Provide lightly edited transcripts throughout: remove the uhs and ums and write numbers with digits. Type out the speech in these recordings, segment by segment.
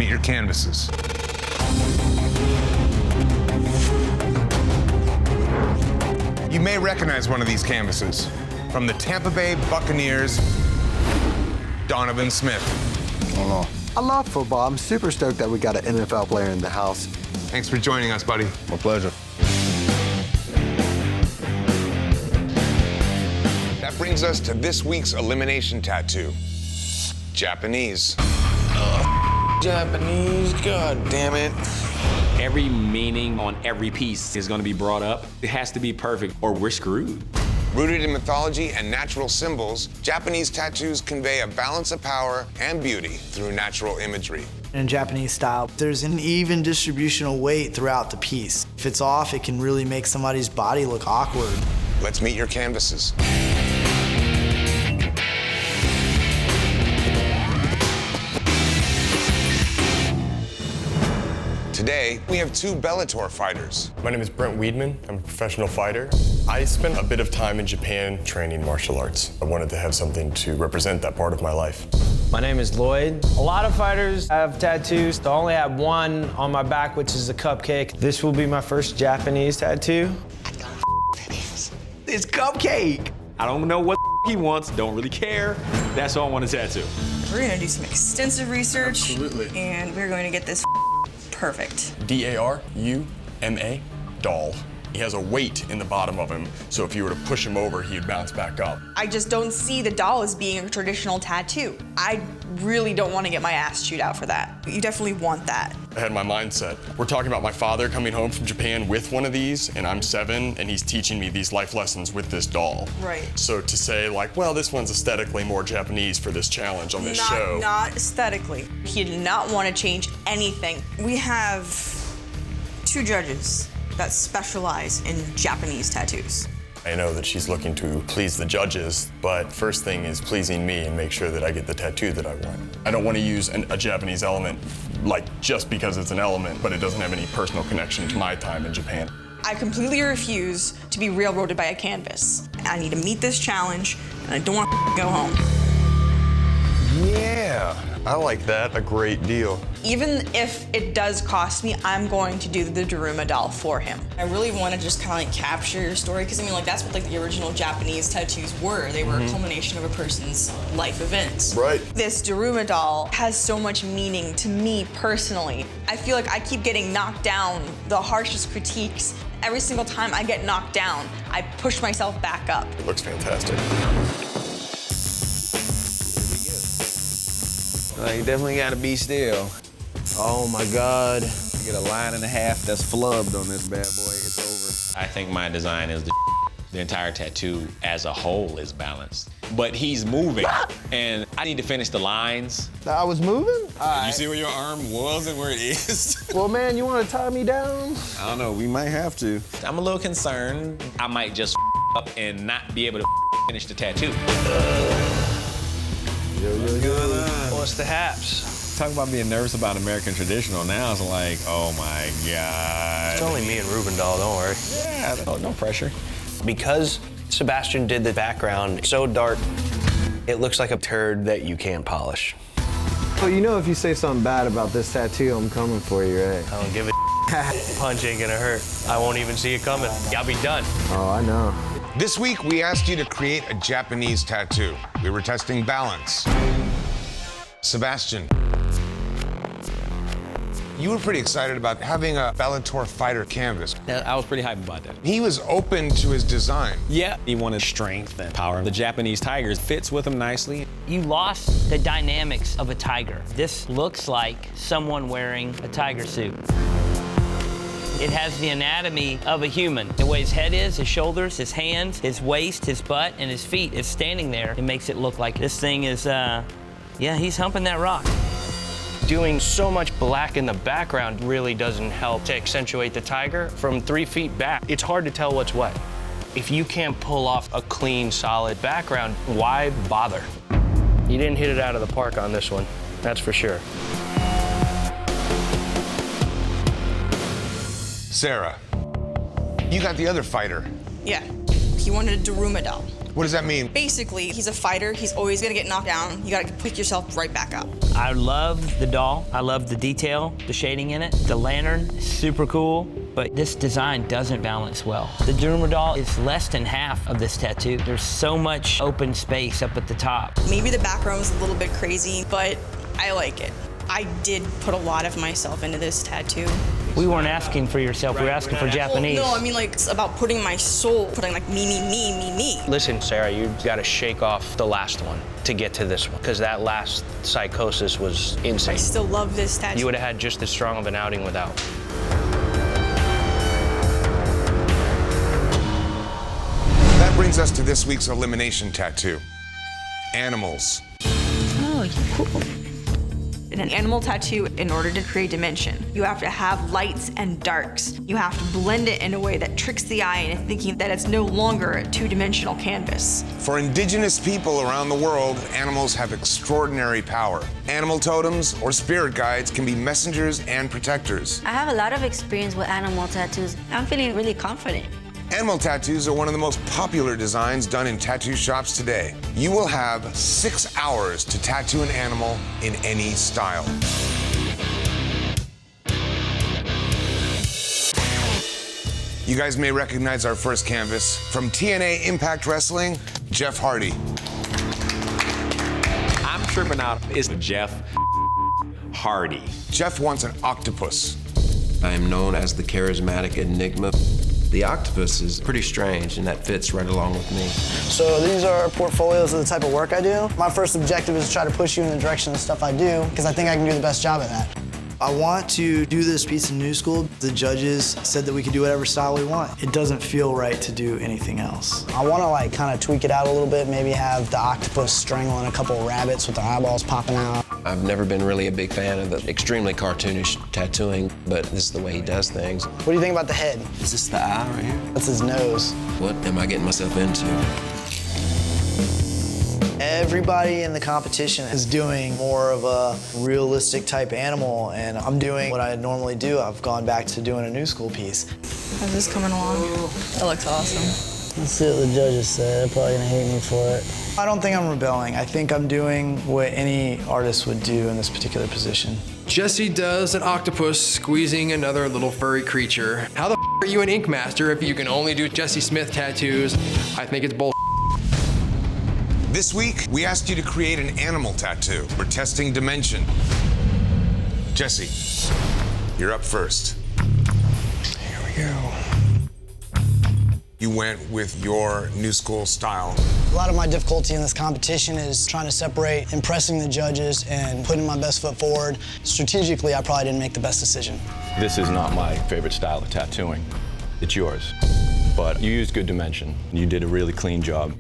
meet your canvases. You may recognize one of these canvases from the Tampa Bay Buccaneers, Donovan Smith. Oh, no. I love football. I'm super stoked that we got an NFL player in the house. Thanks for joining us, buddy. My pleasure. That brings us to this week's elimination tattoo. Japanese. Japanese, god damn it. Every meaning on every piece is gonna be brought up. It has to be perfect or we're screwed. Rooted in mythology and natural symbols, Japanese tattoos convey a balance of power and beauty through natural imagery. In Japanese style, there's an even distributional weight throughout the piece. If it's off, it can really make somebody's body look awkward. Let's meet your canvases. Today, we have two Bellator fighters. My name is Brent Weidman. I'm a professional fighter. I spent a bit of time in Japan training martial arts. I wanted to have something to represent that part of my life. My name is Lloyd. A lot of fighters have tattoos. I only have one on my back, which is a cupcake. This will be my first Japanese tattoo. I don't know that is. It's cupcake. I don't know what he wants, don't really care. That's all I want to tattoo. We're gonna do some extensive research. Absolutely. And we're going to get this perfect. D-A-R-U-M-A, doll. He has a weight in the bottom of him, so if you were to push him over, he'd bounce back up. I just don't see the doll as being a traditional tattoo. I really don't want to get my ass chewed out for that. You definitely want that. I had my mindset. We're talking about my father coming home from Japan with one of these, and I'm 7, and he's teaching me these life lessons with this doll. Right. So to say, like, well, this one's aesthetically more Japanese for this challenge on this show. Not aesthetically. He did not want to change anything. We have 2 judges that specialize in Japanese tattoos. I know that she's looking to please the judges, but first thing is pleasing me and make sure that I get the tattoo that I want. I don't want to use a Japanese element, like, just because it's an element, but it doesn't have any personal connection to my time in Japan. I completely refuse to be railroaded by a canvas. I need to meet this challenge, and I don't want to go home. Yeah, I like that a great deal. Even if it does cost me, I'm going to do the Daruma doll for him. I really want to just kind of like capture your story, because I mean, like, that's what like the original Japanese tattoos were. They were a culmination of a person's life events. Right. This Daruma doll has so much meaning to me personally. I feel like I keep getting knocked down, the harshest critiques. Every single time I get knocked down, I push myself back up. It looks fantastic. You definitely gotta be still. Oh my God. You get a line and a half that's flubbed on this bad boy, it's over. I think my design is the entire tattoo as a whole is balanced. But he's moving, and I need to finish the lines. I was moving? You see where your arm was and where it is? Well, man, you want to tie me down? I don't know, we might have to. I'm a little concerned I might just up and not be able to finish the tattoo. What's the haps? Talk about being nervous about American traditional. Now it's like, oh my God. It's only me and Ruben doll, don't worry. Yeah, no pressure. Because Sebastian did the background so dark, it looks like a turd that you can't polish. Well, you know if you say something bad about this tattoo, I'm coming for you, right? I don't give a punch ain't gonna hurt. I won't even see it coming. I'll be done. Oh, I know. This week, we asked you to create a Japanese tattoo. We were testing balance. Sebastian, you were pretty excited about having a Bellator fighter canvas. Yeah, I was pretty hyped about that. He was open to his design. Yeah, he wanted strength and power. The Japanese tigers fits with him nicely. You lost the dynamics of a tiger. This looks like someone wearing a tiger suit. It has the anatomy of a human. The way his head is, his shoulders, his hands, his waist, his butt, and his feet is standing there. It makes it look like this thing is, yeah, he's humping that rock. Doing so much black in the background really doesn't help to accentuate the tiger. From 3 feet back, it's hard to tell what's what. If you can't pull off a clean, solid background, why bother? You didn't hit it out of the park on this one, that's for sure. Sarah, you got the other fighter. Yeah, he wanted a Daruma doll. What does that mean? Basically, he's a fighter. He's always gonna get knocked down. You gotta pick yourself right back up. I love the doll. I love the detail, the shading in it. The lantern, super cool, but this design doesn't balance well. The Durham doll is less than half of this tattoo. There's so much open space up at the top. Maybe the background was a little bit crazy, but I like it. I did put a lot of myself into this tattoo. We weren't asking for yourself, we were asking for Japanese. Well, no, I mean like it's about putting my soul, putting like me. Listen, Sarah, you've got to shake off the last one to get to this one, because that last psychosis was insane. I still love this tattoo. You would have had just as strong of an outing without. That brings us to this week's elimination tattoo. Animals. Oh, cool. In an animal tattoo, in order to create dimension, you have to have lights and darks. You have to blend it in a way that tricks the eye into thinking that it's no longer a two-dimensional canvas. For indigenous people around the world, animals have extraordinary power. Animal totems or spirit guides can be messengers and protectors. I have a lot of experience with animal tattoos. I'm feeling really confident. Animal tattoos are one of the most popular designs done in tattoo shops today. You will have 6 hours to tattoo an animal in any style. You guys may recognize our first canvas. From TNA Impact Wrestling, Jeff Hardy. I'm tripping out. It's Jeff Hardy. Jeff wants an octopus. I am known as the charismatic enigma. The octopus is pretty strange, and that fits right along with me. So these are portfolios of the type of work I do. My first objective is to try to push you in the direction of the stuff I do, because I think I can do the best job at that. I want to do this piece in New School. The judges said that we could do whatever style we want. It doesn't feel right to do anything else. I want to like kind of tweak it out a little bit, maybe have the octopus strangling a couple of rabbits with their eyeballs popping out. I've never been really a big fan of the extremely cartoonish tattooing, but this is the way he does things. What do you think about the head? Is this the eye right here? That's his nose. What am I getting myself into? Everybody in the competition is doing more of a realistic type animal, and I'm doing what I normally do. I've gone back to doing a New School piece. How's this coming along? It looks awesome. Let's see what the judges say. They're probably gonna hate me for it. I don't think I'm rebelling. I think I'm doing what any artist would do in this particular position. Jesse does an octopus squeezing another little furry creature. How the are you an ink master if you can only do Jesse Smith tattoos? I think it's bull. This week, we asked you to create an animal tattoo. We're testing dimension. Jesse, you're up first. Here we go. You went with your New School style. A lot of my difficulty in this competition is trying to separate impressing the judges and putting my best foot forward. Strategically, I probably didn't make the best decision. This is not my favorite style of tattooing. It's yours. But you used good dimension. You did a really clean job.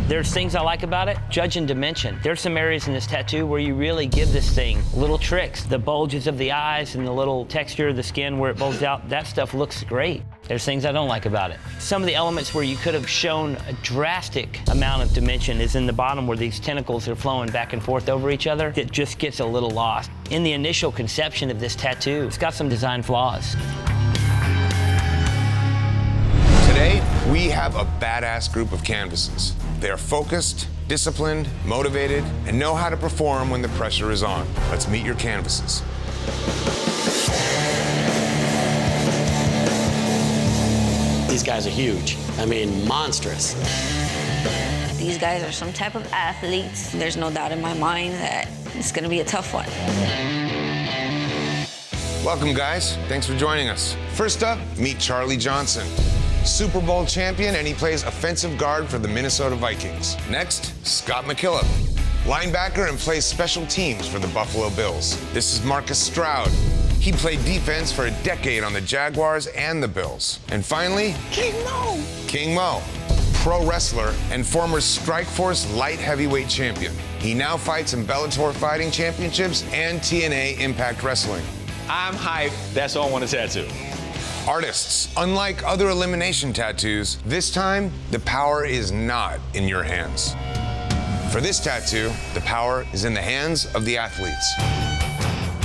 There's things I like about it. Judging dimension. There's some areas in this tattoo where you really give this thing little tricks. The bulges of the eyes and the little texture of the skin where it bulges out, that stuff looks great. There's things I don't like about it. Some of the elements where you could have shown a drastic amount of dimension is in the bottom where these tentacles are flowing back and forth over each other. It just gets a little lost. In the initial conception of this tattoo, it's got some design flaws. Today, we have a badass group of canvases. They are focused, disciplined, motivated, and know how to perform when the pressure is on. Let's meet your canvases. These guys are huge. I mean, monstrous. These guys are some type of athletes. There's no doubt in my mind that it's gonna be a tough one. Welcome, guys. Thanks for joining us. First up, meet Charlie Johnson. Super Bowl champion, and he plays offensive guard for the Minnesota Vikings. Next, Scott McKillop, linebacker and plays special teams for the Buffalo Bills. This is Marcus Stroud. He played defense for a decade on the Jaguars and the Bills. And finally, King Mo, pro wrestler and former Strikeforce light heavyweight champion. He now fights in Bellator Fighting Championships and TNA Impact Wrestling. I'm hyped. That's all I want to tattoo. Artists, unlike other elimination tattoos, this time, the power is not in your hands. For this tattoo, the power is in the hands of the athletes.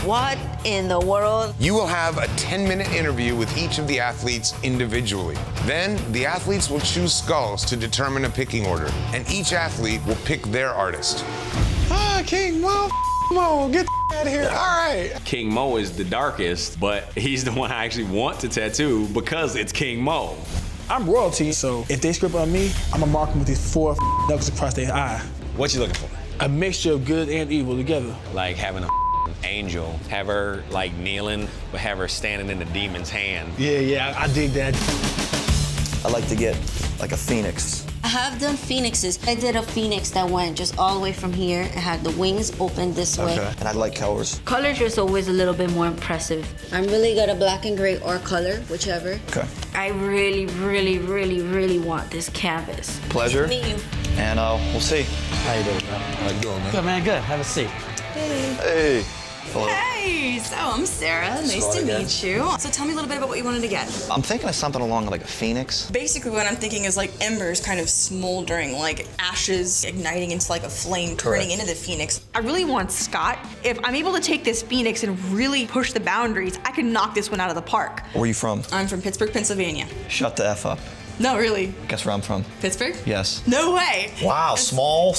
What in the world? You will have a 10-minute interview with each of the athletes individually. Then, the athletes will choose skulls to determine a picking order, and each athlete will pick their artist. Ah, King Mo, get out of here. All right. King Mo is the darkest, but he's the one I actually want to tattoo because it's King Mo. I'm royalty, so if they script on me, I'm gonna mark them with these 4 knuckles across their eye. What you looking for? A mixture of good and evil together. Like having a angel, have her like kneeling, but have her standing in the demon's hand. Yeah, I dig that. I like to get like a phoenix. I have done phoenixes. I did a phoenix that went just all the way from here. It had the wings open this way. Okay. And I like colors. Colors is always a little bit more impressive. I'm really good at black and gray or color, whichever. Okay. I really, really, really, really want this canvas. Pleasure. Nice to meet you. And we'll see. How you doing, bro? How you doing, man? Good, man, good. Have a seat. Hey. Hello. Hey, so I'm Sarah. Nice to meet you. So tell me a little bit about what you wanted to get. I'm thinking of something along like a phoenix. Basically, what I'm thinking is like embers kind of smoldering, like ashes igniting into like a flame, turning into the phoenix. I really want Scott. If I'm able to take this phoenix and really push the boundaries, I can knock this one out of the park. Where are you from? I'm from Pittsburgh, Pennsylvania. Shut the F up. No, really. Guess where I'm from? Pittsburgh? Yes. No way. Wow, small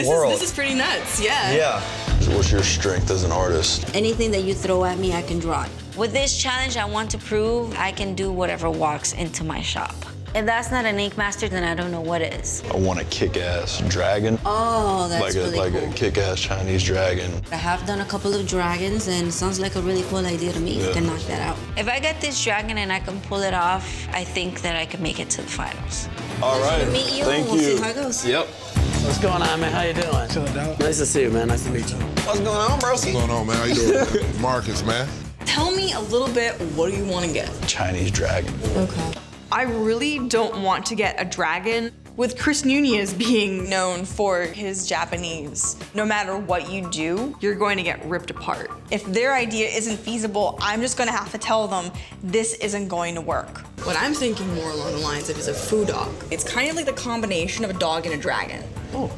world. This is pretty nuts, yeah. Yeah. So what's your strength as an artist? Anything that you throw at me, I can draw it. With this challenge, I want to prove I can do whatever walks into my shop. If that's not an ink master, then I don't know what is. I want a kick-ass dragon. Oh, that's really cool. a kick-ass Chinese dragon. I have done a couple of dragons, and it sounds like a really cool idea to me. Yeah. You can knock that out. If I get this dragon and I can pull it off, I think that I can make it to the finals. All right. Nice to meet you. Thank We'll you. see how it goes. Yep. What's going on, man? How you doing? Chilling out. Nice to see you, man. Nice to meet you. What's going on, bro? What's going on, man? How you doing? Marcus, man. Tell me a little bit, what do you want to get? Chinese dragon. Okay. I really don't want to get a dragon. With Chris Nunez being known for his Japanese, no matter what you do, you're going to get ripped apart. If their idea isn't feasible, I'm just gonna have to tell them this isn't going to work. What I'm thinking more along the lines of is a foo dog. It's kind of like the combination of a dog and a dragon. Oh,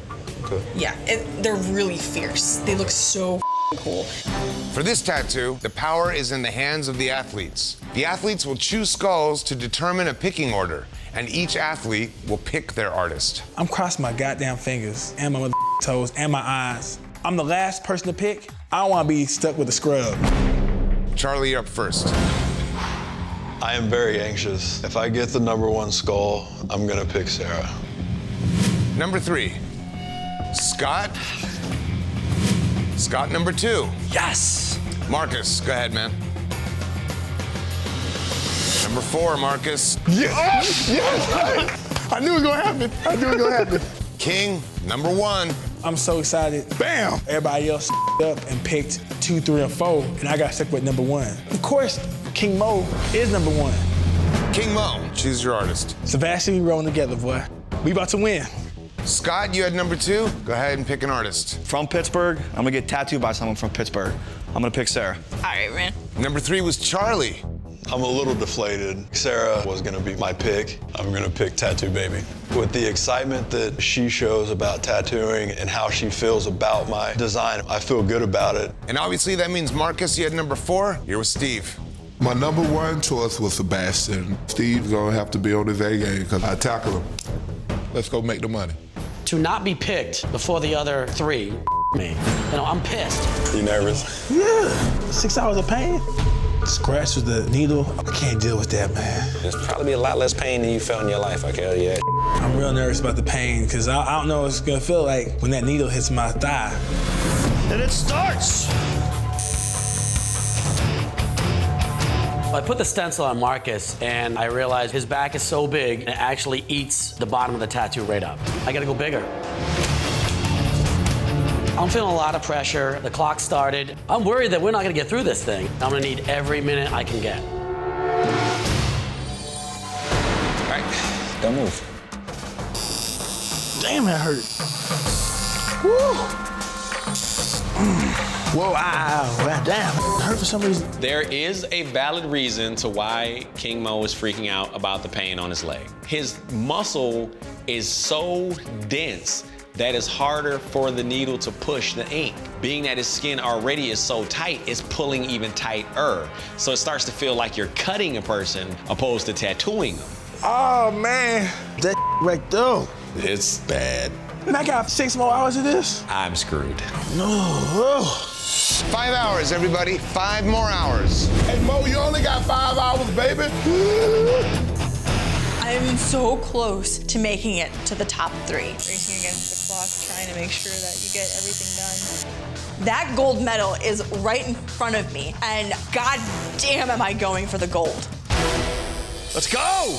okay. Yeah, they're really fierce. They look so cool. For this tattoo, the power is in the hands of the athletes. The athletes will choose skulls to determine a picking order, and each athlete will pick their artist. I'm crossing my goddamn fingers and my toes and my eyes. I'm the last person to pick. I don't want to be stuck with a scrub. Charlie, you're up first. I am very anxious. If I get the #1 skull, I'm gonna pick Sarah. Number 3, Scott. Scott, number 2. Yes. Marcus, go ahead, man. Number 4, Marcus. Yes! Yes! I knew it was gonna happen. King, number 1. I'm so excited. Bam! Everybody else up and picked 2, 3, and 4, and I got stuck with number 1. Of course, King Mo is number 1. King Mo, choose your artist. Sebastian, we rolling together, boy. We about to win. Scott, you had number 2. Go ahead and pick an artist. From Pittsburgh, I'm gonna get tattooed by someone from Pittsburgh. I'm gonna pick Sarah. All right, man. Number 3 was Charlie. I'm a little deflated. Sarah was gonna be my pick. I'm gonna pick Tattoo Baby. With the excitement that she shows about tattooing and how she feels about my design, I feel good about it. And obviously that means Marcus, you had number 4. Here was Steve. My number 1 choice was Sebastian. Steve's gonna have to be on his A game because I tackle him. Let's go make the money. To not be picked before the other 3, me. You know, I'm pissed. You nervous? Yeah. 6 hours of pain. Scratch with the needle. I can't deal with that, man. There's probably be a lot less pain than you felt in your life, I can tell you that. I'm real nervous about the pain because I don't know what it's gonna feel like when that needle hits my thigh. And it starts. I put the stencil on Marcus, and I realized his back is so big, it actually eats the bottom of the tattoo right up. I gotta go bigger. I'm feeling a lot of pressure. The clock started. I'm worried that we're not gonna get through this thing. I'm gonna need every minute I can get. All right, don't move. Damn, that hurt. Woo. Whoa, ow, damn, it hurt for some reason. There is a valid reason to why King Mo is freaking out about the pain on his leg. His muscle is so dense that is harder for the needle to push the ink. Being that his skin already is so tight, it's pulling even tighter. So it starts to feel like you're cutting a person opposed to tattooing them. Oh, man. That right there. It's bad. And I got 6 more hours of this? I'm screwed. No. 5 hours, everybody. 5 more hours. Hey, Mo, you only got 5 hours, baby. I'm so close to making it to the top 3. Racing against the clock, trying to make sure that you get everything done. That gold medal is right in front of me, and god damn am I going for the gold. Let's go!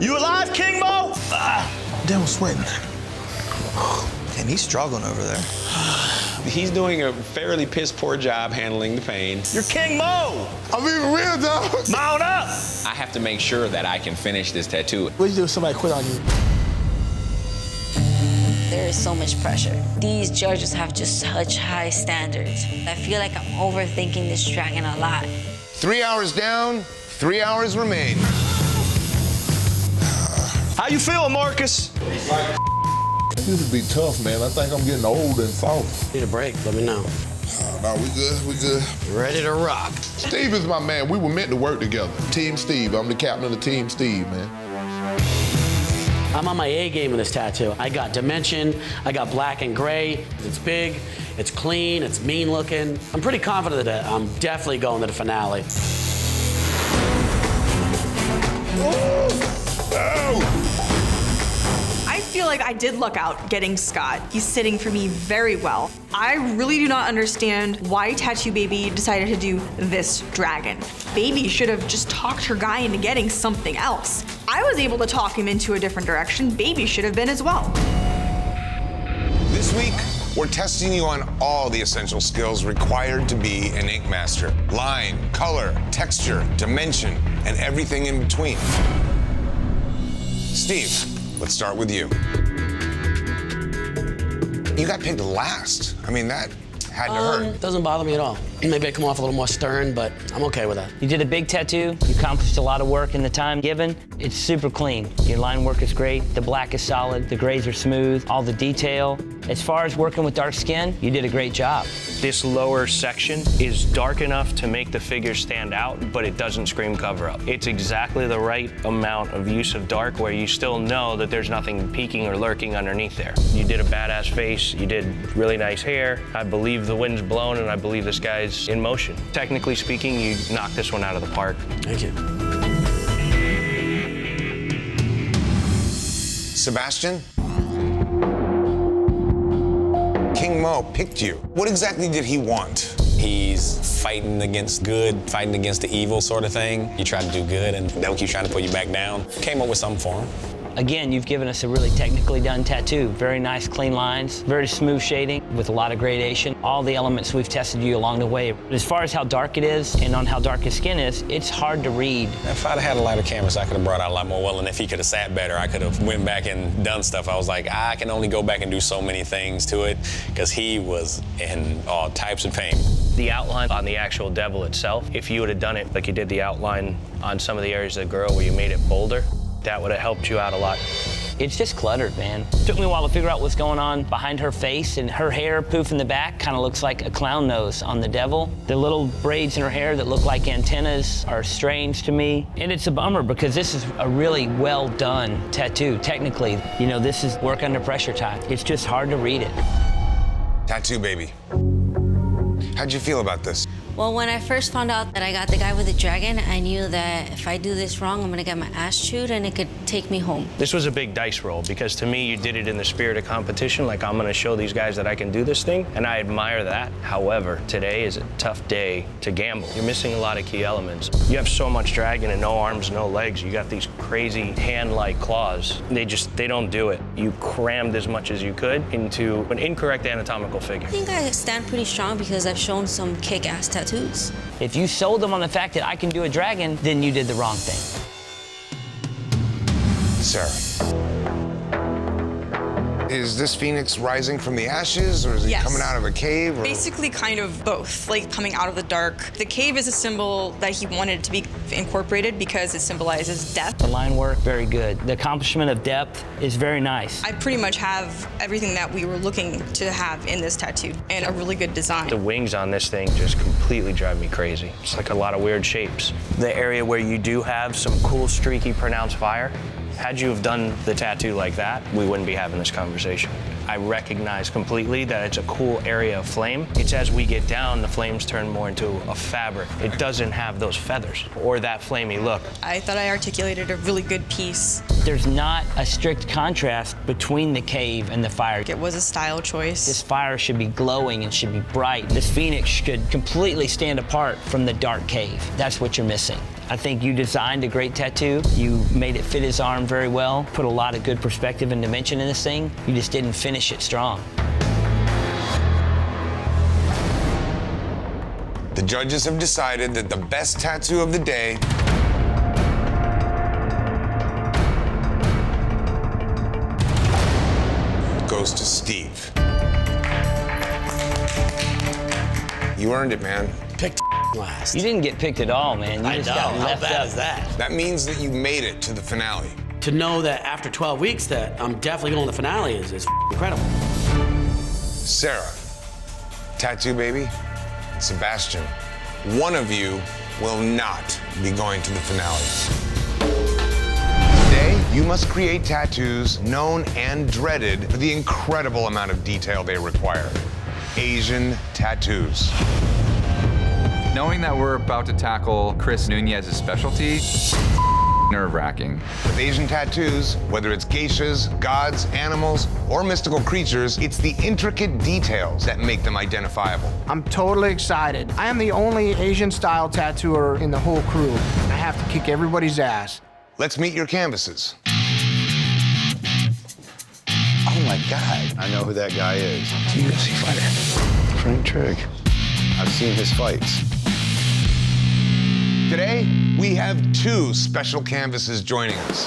You alive, King Mo? Damn, I'm sweating. And he's struggling over there. He's doing a fairly piss poor job handling the pain. You're King Mo! I'm even real, dog. Mount up! I have to make sure that I can finish this tattoo. What do you do if somebody quit on you? There is so much pressure. These judges have just such high standards. I feel like I'm overthinking this dragon a lot. 3 hours down, 3 hours remain. How you feeling, Marcus? This would be tough, man. I think I'm getting old and soft. Need a break, let me know. No, we good, we good. Ready to rock. Steve is my man. We were meant to work together. Team Steve. I'm the captain of the Team Steve, man. I'm on my A game in this tattoo. I got dimension, I got black and gray. It's big, it's clean, it's mean looking. I'm pretty confident that I'm definitely going to the finale. I feel like I did luck out getting Scott. He's sitting for me very well. I really do not understand why Tattoo Baby decided to do this dragon. Baby should have just talked her guy into getting something else. I was able to talk him into a different direction. Baby should have been as well. This week, we're testing you on all the essential skills required to be an ink master. Line, color, texture, dimension, and everything in between. Steve, let's start with you. You got picked last. I mean, that had to hurt. Doesn't bother me at all. Maybe I come off a little more stern, but I'm okay with that. You did a big tattoo. You accomplished a lot of work in the time given. It's super clean. Your line work is great. The black is solid. The grays are smooth. All the detail. As far as working with dark skin, you did a great job. This lower section is dark enough to make the figure stand out, but it doesn't scream cover up. It's exactly the right amount of use of dark where you still know that there's nothing peeking or lurking underneath there. You did a badass face. You did really nice hair. I believe the wind's blown, and I believe this guy's in motion. Technically speaking, you knocked this one out of the park. Thank you. Sebastian? King Mo picked you. What exactly did he want? He's fighting against good, fighting against the evil sort of thing. You try to do good and they'll keep trying to put you back down. Came up with something for him. Again, you've given us a really technically done tattoo. Very nice, clean lines, very smooth shading with a lot of gradation. All the elements we've tested you along the way. As far as how dark it is and on how dark his skin is, it's hard to read. If I'd had a lighter canvas, I could have brought out a lot more well, and if he could have sat better, I could have went back and done stuff. I was like, I can only go back and do so many things to it, because he was in all types of pain. The outline on the actual devil itself, if you would have done it like you did the outline on some of the areas of the girl where you made it bolder, that would have helped you out a lot. It's just cluttered, man. Took me a while to figure out what's going on behind her face, and her hair poof in the back kind of looks like a clown nose on the devil. The little braids in her hair that look like antennas are strange to me. And it's a bummer because this is a really well done tattoo. Technically, you know, this is work under pressure time. It's just hard to read it. Tattoo Baby. How'd you feel about this? Well, when I first found out that I got the guy with the dragon, I knew that if I do this wrong, I'm gonna get my ass chewed and it could take me home. This was a big dice roll because to me, you did it in the spirit of competition. Like, I'm gonna show these guys that I can do this thing, and I admire that. However, today is a tough day to gamble. You're missing a lot of key elements. You have so much dragon and no arms, no legs. You got these crazy hand-like claws. They don't do it. You crammed as much as you could into an incorrect anatomical figure. I think I stand pretty strong because I've shown some kick-ass tattoos. If you sold them on the fact that I can do a dragon, then you did the wrong thing. Sarah. Is this phoenix rising from the ashes, or is it coming out of a cave? Or? Basically kind of both, like coming out of the dark. The cave is a symbol that he wanted to be incorporated because it symbolizes death. The line work, very good. The accomplishment of depth is very nice. I pretty much have everything that we were looking to have in this tattoo, and a really good design. The wings on this thing just completely drive me crazy. It's like a lot of weird shapes. The area where you do have some cool, streaky, pronounced fire, had you have done the tattoo like that, we wouldn't be having this conversation. I recognize completely that it's a cool area of flame. It's as we get down, the flames turn more into a fabric. It doesn't have those feathers or that flamey look. I thought I articulated a really good piece. There's not a strict contrast between the cave and the fire. It was a style choice. This fire should be glowing and should be bright. This phoenix should completely stand apart from the dark cave. That's what you're missing. I think you designed a great tattoo. You made it fit his arm very well, put a lot of good perspective and dimension in this thing. You just didn't finish it strong. The judges have decided that the best tattoo of the day goes to Steve. You earned it, man. Picked last. You didn't get picked at all, man. You just got left How bad up. is that? That means that you made it to the finale. To know that after 12 weeks that I'm definitely going to the finale is incredible. Sarah, Tattoo Baby, Sebastian, one of you will not be going to the finale. Today, you must create tattoos known and dreaded for the incredible amount of detail they require. Asian tattoos. Knowing that we're about to tackle Chris Nunez's specialty, nerve-wracking. With Asian tattoos, whether it's geishas, gods, animals, or mystical creatures, it's the intricate details that make them identifiable. I'm totally excited. I am the only Asian-style tattooer in the whole crew. I have to kick everybody's ass. Let's meet your canvases. Oh my God, I know who that guy is. It's a UFC fighter. Frank Trigg. I've seen his fights. Today, we have two special canvases joining us.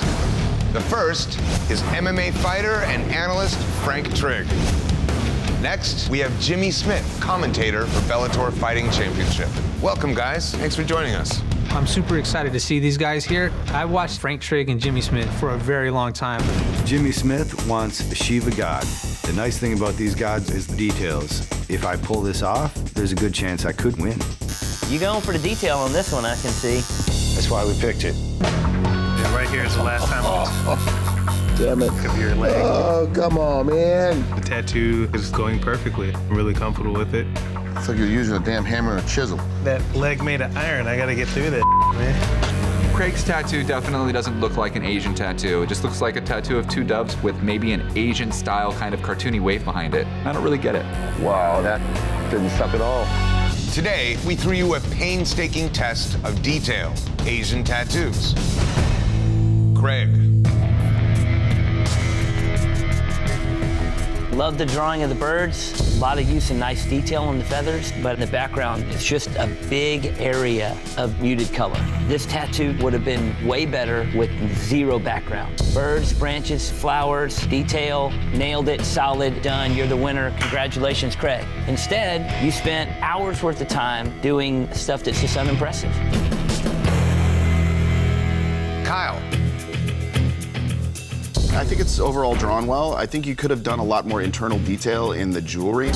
The first is MMA fighter and analyst Frank Trigg. Next, we have Jimmy Smith, commentator for Bellator Fighting Championship. Welcome, guys. Thanks for joining us. I'm super excited to see these guys here. I've watched Frank Trigg and Jimmy Smith for a very long time. Jimmy Smith wants a Shiva god. The nice thing about these gods is the details. If I pull this off, there's a good chance I could win. You going for the detail on this one, I can see. That's why we picked it. Yeah, right here is the last time Damn it. of your leg. Oh, come on, man. The tattoo is going perfectly. I'm really comfortable with it. It's like you're using a damn hammer and a chisel. That leg made of iron. I gotta get through that, man. Craig's tattoo definitely doesn't look like an Asian tattoo. It just looks like a tattoo of two doves with maybe an Asian-style kind of cartoony wave behind it. I don't really get it. Wow, that didn't suck at all. Today, we threw you a painstaking test of detail, Asian tattoos. Craig. Love the drawing of the birds. A lot of use and nice detail on the feathers, but in the background, it's just a big area of muted color. This tattoo would have been way better with zero background. Birds, branches, flowers, detail, nailed it, solid, done, you're the winner, congratulations, Craig. Instead, you spent hours worth of time doing stuff that's just unimpressive. Kyle. I think it's overall drawn well. I think you could have done a lot more internal detail in the jewelry.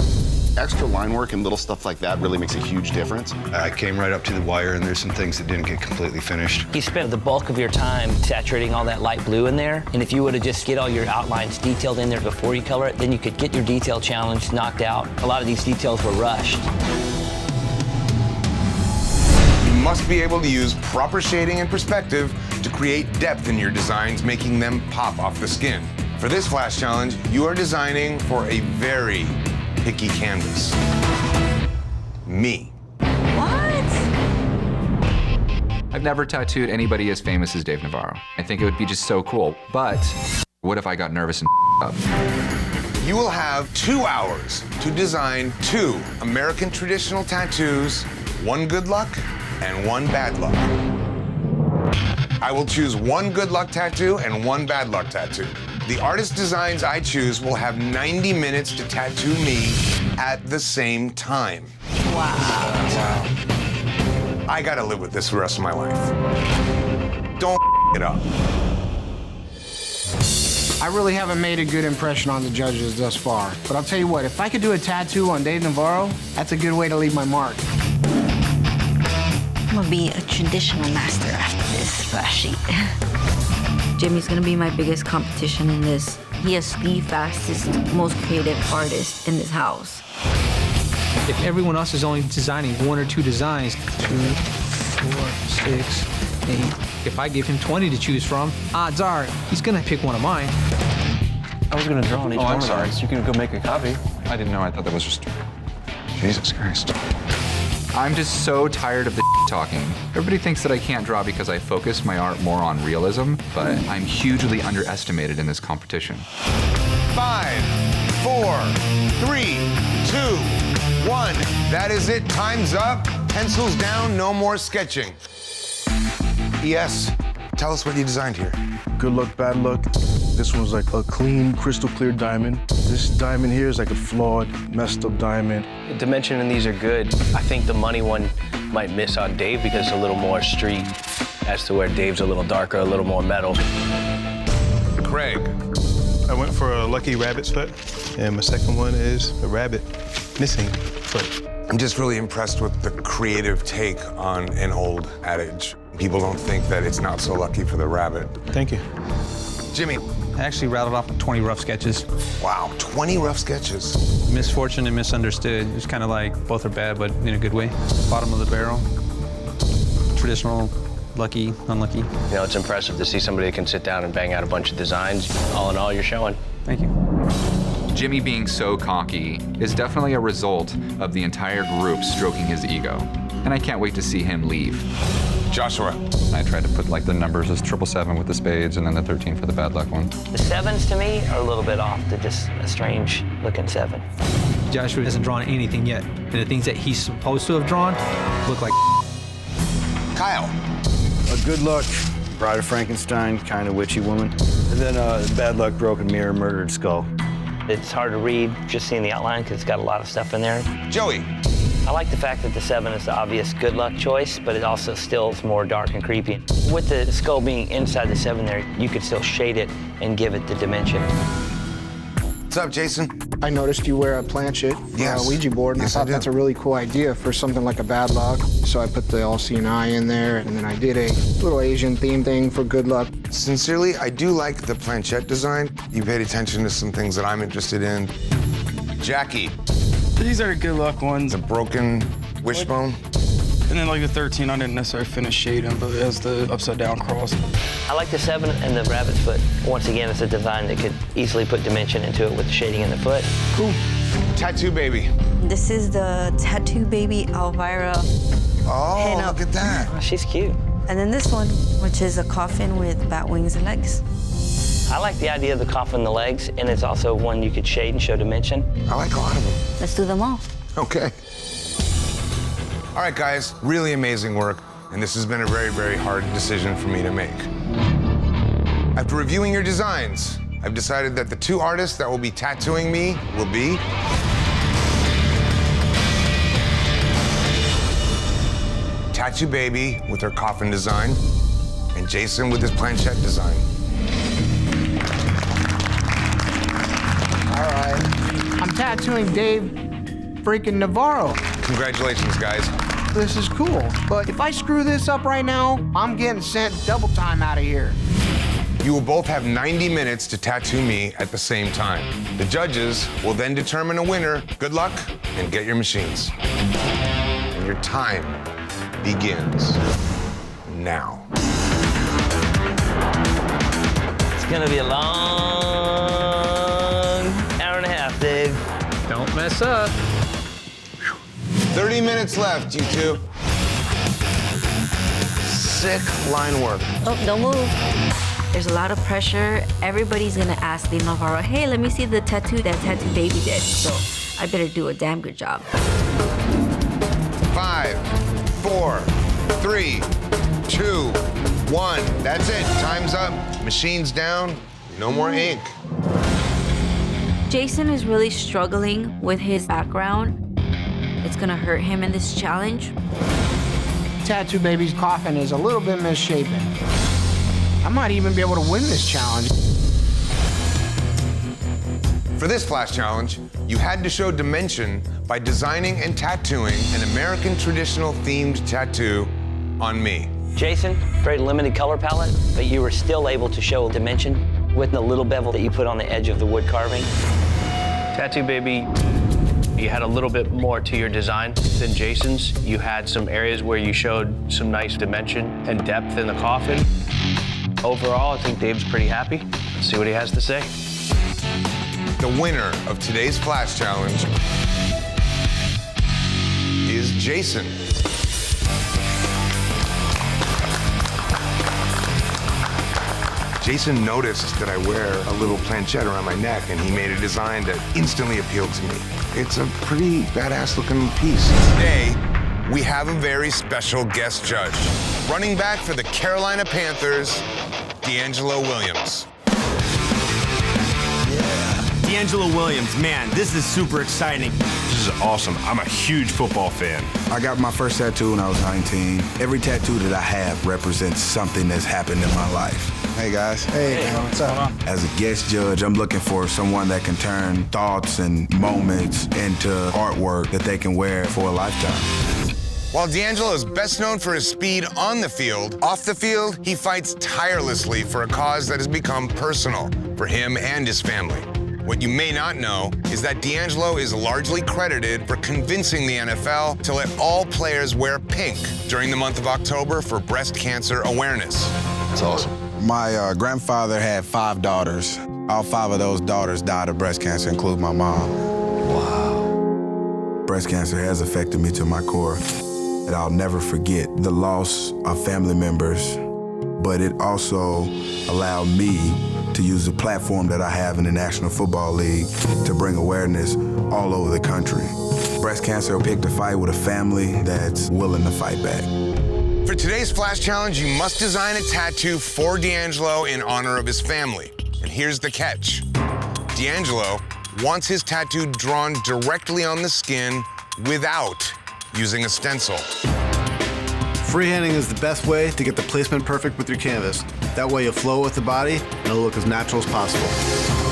Extra line work and little stuff like that really makes a huge difference. I came right up to the wire, and there's some things that didn't get completely finished. You spent the bulk of your time saturating all that light blue in there, and if you would have just get all your outlines detailed in there before you color it, then you could get your detail challenge knocked out. A lot of these details were rushed. You must be able to use proper shading and perspective to create depth in your designs, making them pop off the skin. For this flash challenge, you are designing for a very picky canvas. Me. I've never tattooed anybody as famous as Dave Navarro. I think it would be just so cool. But what if I got nervous and up? You will have 2 hours to design 2 American traditional tattoos, 1 good luck and 1 bad luck. I will choose 1 good luck tattoo and 1 bad luck tattoo. The artist designs I choose will have 90 minutes to tattoo me at the same time. Wow. I gotta live with this for the rest of my life. Don't it up. I really haven't made a good impression on the judges thus far. But I'll tell you what, if I could do a tattoo on Dave Navarro, that's a good way to leave my mark. I'm gonna be a traditional master after this splash sheet. Jimmy's gonna be my biggest competition in this. He is the fastest, most creative artist in this house. If everyone else is only designing 1 or 2 designs, 2, 4, 6, 8. If I give him 20 to choose from, odds are he's gonna pick one of mine. I was gonna draw on each one I'm of sorry. those. You can go make a copy. I didn't know. I thought that was just... Jesus Christ. I'm just so tired of the talking. Everybody thinks that I can't draw because I focus my art more on realism, but I'm hugely underestimated in this competition. 5, 4, 3, 2, 1. That is it. Time's up. Pencils down. No more sketching. Yes. Tell us what you designed here. Good luck, bad luck. This one's like a clean, crystal clear diamond. This diamond here is like a flawed, messed up diamond. The dimension in these are good. I think the money one might miss on Dave because it's a little more street, as to where Dave's a little darker, a little more metal. Craig. I went for a lucky rabbit's foot, and my second one is a rabbit missing foot. I'm just really impressed with the creative take on an old adage. People don't think that it's not so lucky for the rabbit. Thank you. Jimmy. I actually rattled off 20 rough sketches. Wow, 20 rough sketches. Misfortune and misunderstood. It's kind of like both are bad, but in a good way. Bottom of the barrel. Traditional, lucky, unlucky. You know, it's impressive to see somebody that can sit down and bang out a bunch of designs. All in all, you're showing. Thank you. Jimmy being so cocky is definitely a result of the entire group stroking his ego. And I can't wait to see him leave. Joshua. I tried to put like the numbers as 777 with the spades and then the 13 for the bad luck one. The 7s to me are a little bit off. They're just a strange looking 7. Joshua hasn't drawn anything yet, and the things that he's supposed to have drawn look like Kyle. A good luck, Bride of Frankenstein, kind of witchy woman. And then bad luck, broken mirror, murdered skull. It's hard to read just seeing the outline because it's got a lot of stuff in there. Joey. I like the fact that the 7 is the obvious good luck choice, but it also still is more dark and creepy. With the skull being inside the 7 there, you could still shade it and give it the dimension. What's up, Jason? I noticed you wear a planchette for a Ouija board, and I thought that's a really cool idea for something like a bad luck. So I put the all-seeing eye in there, and then I did a little Asian theme thing for good luck. Sincerely, I do like the planchette design. You paid attention to some things that I'm interested in. Jackie. These are good luck ones. The broken wishbone. And then like the 13, I didn't necessarily finish shading, but it has the upside down cross. I like the 7 and the rabbit's foot. Once again, it's a design that could easily put dimension into it with the shading in the foot. Cool. Tattoo baby. This is the tattoo baby Elvira. Oh, look at that. Oh, she's cute. And then this one, which is a coffin with bat wings and legs. I like the idea of the coffin and the legs, and it's also one you could shade and show dimension. I like a lot of them. Let's do them all. Okay. All right, guys, really amazing work, and this has been a very, very hard decision for me to make. After reviewing your designs, I've decided that the 2 artists that will be tattooing me will be Tattoo Baby with her coffin design and Jason with his planchette design. All right. I'm tattooing Dave freaking Navarro. Congratulations, guys. This is cool, but if I screw this up right now, I'm getting sent double time out of here. You will both have 90 minutes to tattoo me at the same time. The judges will then determine a winner. Good luck, and get your machines. And your time begins now. It's gonna be a long hour and a half, Dave. Don't mess up. 30 minutes left, you two. Sick line work. Oh, don't move. There's a lot of pressure. Everybody's gonna ask Dave Navarro, hey, let me see the tattoo that Tattoo Baby did. So I better do a damn good job. 5, 4, 3, 2, 1. That's it. Time's up. Machines down. No more ink. Jason is really struggling with his background. It's gonna hurt him in this challenge. Tattoo Baby's coffin is a little bit misshapen. I might even be able to win this challenge. For this flash challenge, you had to show dimension by designing and tattooing an American traditional themed tattoo on me. Jason, very limited color palette, but you were still able to show dimension with the little bevel that you put on the edge of the wood carving. Tattoo Baby, you had a little bit more to your design than Jason's. You had some areas where you showed some nice dimension and depth in the coffin. Overall, I think Dave's pretty happy. Let's see what he has to say. The winner of today's Flash Challenge is Jason. Jason noticed that I wear a little planchette around my neck, and he made a design that instantly appealed to me. It's a pretty badass looking piece. Today, we have a very special guest judge. Running back for the Carolina Panthers, D'Angelo Williams. D'Angelo Williams, man, this is super exciting. This is awesome. I'm a huge football fan. I got my first tattoo when I was 19. Every tattoo that I have represents something that's happened in my life. Hey guys. Hey, man, what's up? As a guest judge, I'm looking for someone that can turn thoughts and moments into artwork that they can wear for a lifetime. While D'Angelo is best known for his speed on the field, off the field, he fights tirelessly for a cause that has become personal for him and his family. What you may not know is that D'Angelo is largely credited for convincing the NFL to let all players wear pink during the month of October for breast cancer awareness. That's awesome. My grandfather had 5 daughters. All 5 of those daughters died of breast cancer, including my mom. Wow. Breast cancer has affected me to my core. And I'll never forget the loss of family members, but it also allowed me to use the platform that I have in the National Football League to bring awareness all over the country. Breast cancer picked a fight with a family that's willing to fight back. For today's Flash Challenge, you must design a tattoo for D'Angelo in honor of his family. And here's the catch. D'Angelo wants his tattoo drawn directly on the skin without using a stencil. Freehanding is the best way to get the placement perfect with your canvas. That way you'll flow with the body and it'll look as natural as possible.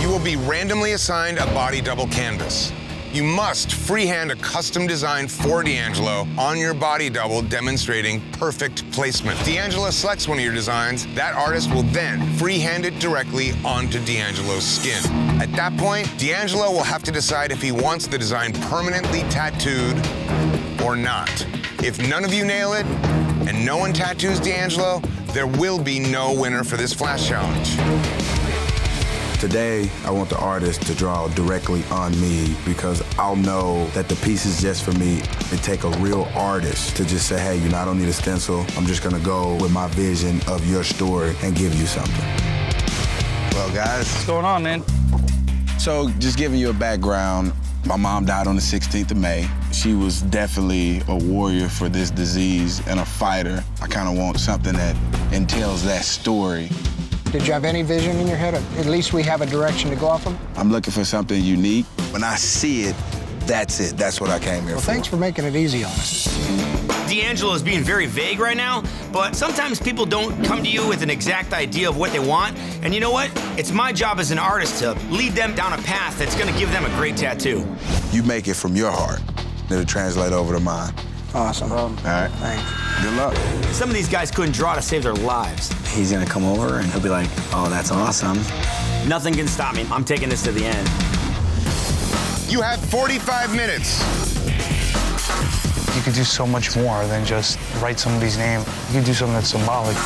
You will be randomly assigned a body double canvas. You must freehand a custom design for D'Angelo on your body double demonstrating perfect placement. D'Angelo selects one of your designs. That artist will then freehand it directly onto D'Angelo's skin. At that point, D'Angelo will have to decide if he wants the design permanently tattooed or not. If none of you nail it and no one tattoos D'Angelo, there will be no winner for this Flash Challenge. Today, I want the artist to draw directly on me because I'll know that the piece is just for me. It take a real artist to just say, hey, I don't need a stencil. I'm just gonna go with my vision of your story and give you something. Well, guys. What's going on, man? So, just giving you a background, my mom died on the 16th of May. She was definitely a warrior for this disease and a fighter. I kind of want something that entails that story. Did you have any vision in your head? At least we have a direction to go off of? I'm looking for something unique. When I see it, that's it. That's what I came here for. Well, thanks for making it easy on us. D'Angelo is being very vague right now, but sometimes people don't come to you with an exact idea of what they want. And you know what? It's my job as an artist to lead them down a path that's gonna give them a great tattoo. You make it from your heart. It'll translate over to mine. Awesome. All right. Thanks. Good luck. Some of these guys couldn't draw to save their lives. He's gonna come over and he'll be like, oh, that's awesome. Nothing can stop me. I'm taking this to the end. You have 45 minutes. You could do so much more than just write somebody's name. You could do something that's symbolic.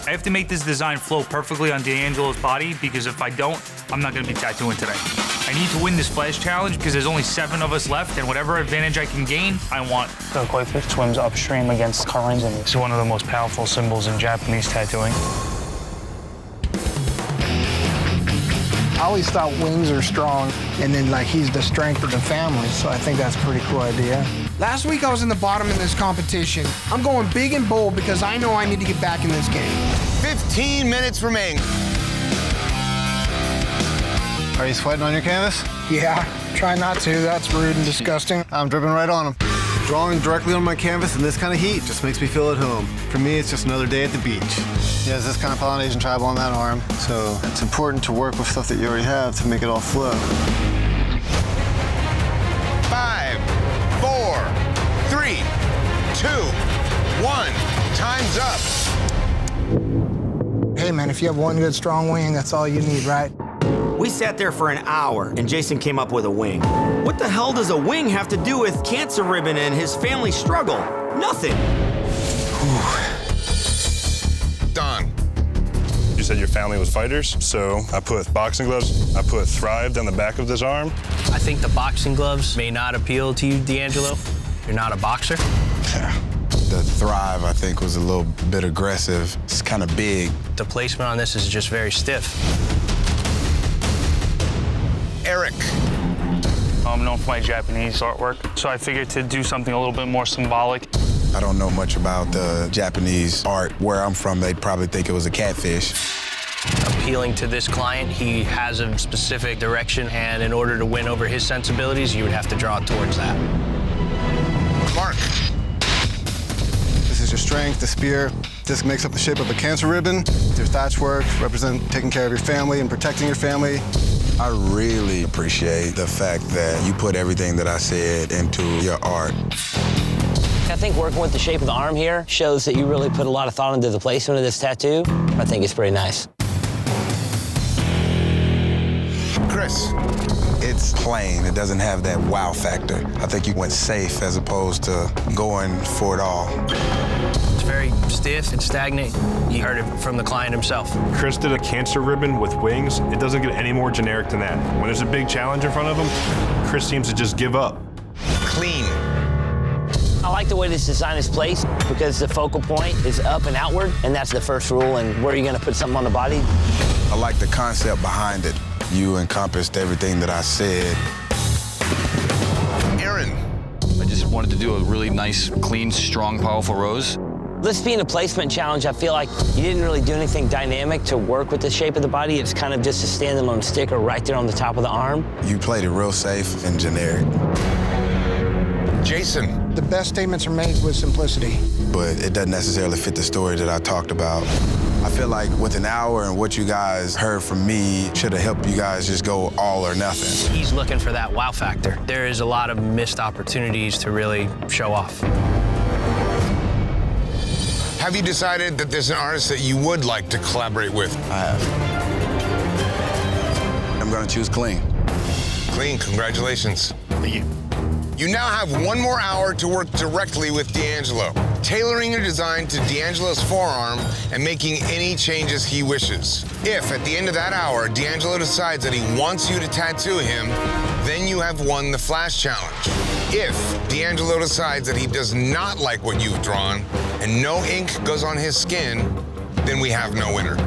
I have to make this design flow perfectly on D'Angelo's body because if I don't, I'm not gonna be tattooing today. I need to win this Flash Challenge because there's only 7 of us left, and whatever advantage I can gain, I want. The koi fish swims upstream against currents, and it's one of the most powerful symbols in Japanese tattooing. I always thought wings are strong, and then he's the strength of the family, so I think that's a pretty cool idea. Last week I was in the bottom in this competition. I'm going big and bold because I know I need to get back in this game. 15 minutes remain. Are you sweating on your canvas? Yeah, try not to. That's rude and disgusting. I'm dripping right on them. Drawing directly on my canvas in this kind of heat just makes me feel at home. For me, it's just another day at the beach. He has this kind of Polynesian tribal on that arm, so it's important to work with stuff that you already have to make it all flow. 5, 4, 3, 2, 1. Time's up. Hey, man, if you have one good strong wing, that's all you need, right? We sat there for an hour, and Jason came up with a wing. What the hell does a wing have to do with cancer ribbon and his family struggle? Nothing. Don. You said your family was fighters, so I put boxing gloves. I put Thrive down the back of this arm. I think the boxing gloves may not appeal to you, D'Angelo. You're not a boxer. The Thrive, I think, was a little bit aggressive. It's kind of big. The placement on this is just very stiff. Eric. I'm known for my Japanese artwork, so I figured to do something a little bit more symbolic. I don't know much about the Japanese art. Where I'm from, they'd probably think it was a catfish. Appealing to this client, he has a specific direction, and in order to win over his sensibilities, you would have to draw it towards that. Mark. This is your strength, the spear. This makes up the shape of a cancer ribbon. Your thatch work represent taking care of your family and protecting your family. I really appreciate the fact that you put everything that I said into your art. I think working with the shape of the arm here shows that you really put a lot of thought into the placement of this tattoo. I think it's pretty nice. Chris. It's plain. It doesn't have that wow factor. I think you went safe as opposed to going for it all. It's very stiff and stagnant. You heard it from the client himself. Chris did a cancer ribbon with wings. It doesn't get any more generic than that. When there's a big challenge in front of him, Chris seems to just give up. Clean. I like the way this design is placed because the focal point is up and outward, and that's the first rule. And where are you going to put something on the body? I like the concept behind it. You encompassed everything that I said. Aaron. I just wanted to do a really nice, clean, strong, powerful rose. This being a placement challenge, I feel like you didn't really do anything dynamic to work with the shape of the body. It's kind of just a standalone sticker right there on the top of the arm. You played it real safe and generic. Jason. The best statements are made with simplicity. But it doesn't necessarily fit the story that I talked about. I feel like with an hour and what you guys heard from me should have helped you guys just go all or nothing. He's looking for that wow factor. There is a lot of missed opportunities to really show off. Have you decided that there's an artist that you would like to collaborate with? I have. I'm gonna choose Clean. Clean, congratulations. Thank you. You now have 1 more hour to work directly with D'Angelo, tailoring your design to D'Angelo's forearm and making any changes he wishes. If, at the end of that hour, D'Angelo decides that he wants you to tattoo him, then you have won the Flash Challenge. If D'Angelo decides that he does not like what you've drawn and no ink goes on his skin, then we have no winner.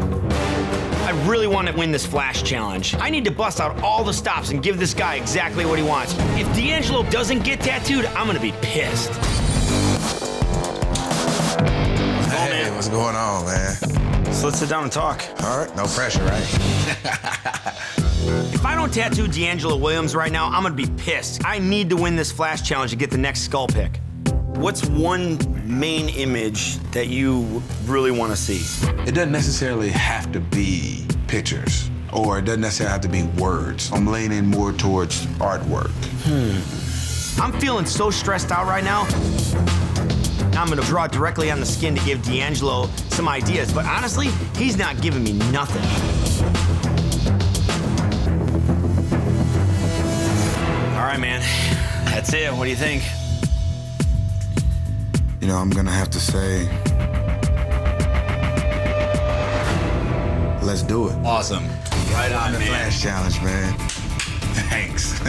I really want to win this Flash Challenge. I need to bust out all the stops and give this guy exactly what he wants. If D'Angelo doesn't get tattooed, I'm gonna be pissed. Hey, what's going on, man? So let's sit down and talk. All right, no pressure, right? If I don't tattoo D'Angelo Williams right now, I'm gonna be pissed. I need to win this Flash Challenge to get the next skull pick. What's one main image that you really want to see? It doesn't necessarily have to be pictures, or it doesn't necessarily have to be words. I'm leaning more towards artwork. I'm feeling so stressed out right now. I'm gonna draw directly on the skin to give D'Angelo some ideas, but honestly, he's not giving me nothing. All right, man, that's it. What do you think? You know, I'm gonna have to say, let's do it. Awesome. Right on, the man. Flash Challenge, man. Thanks.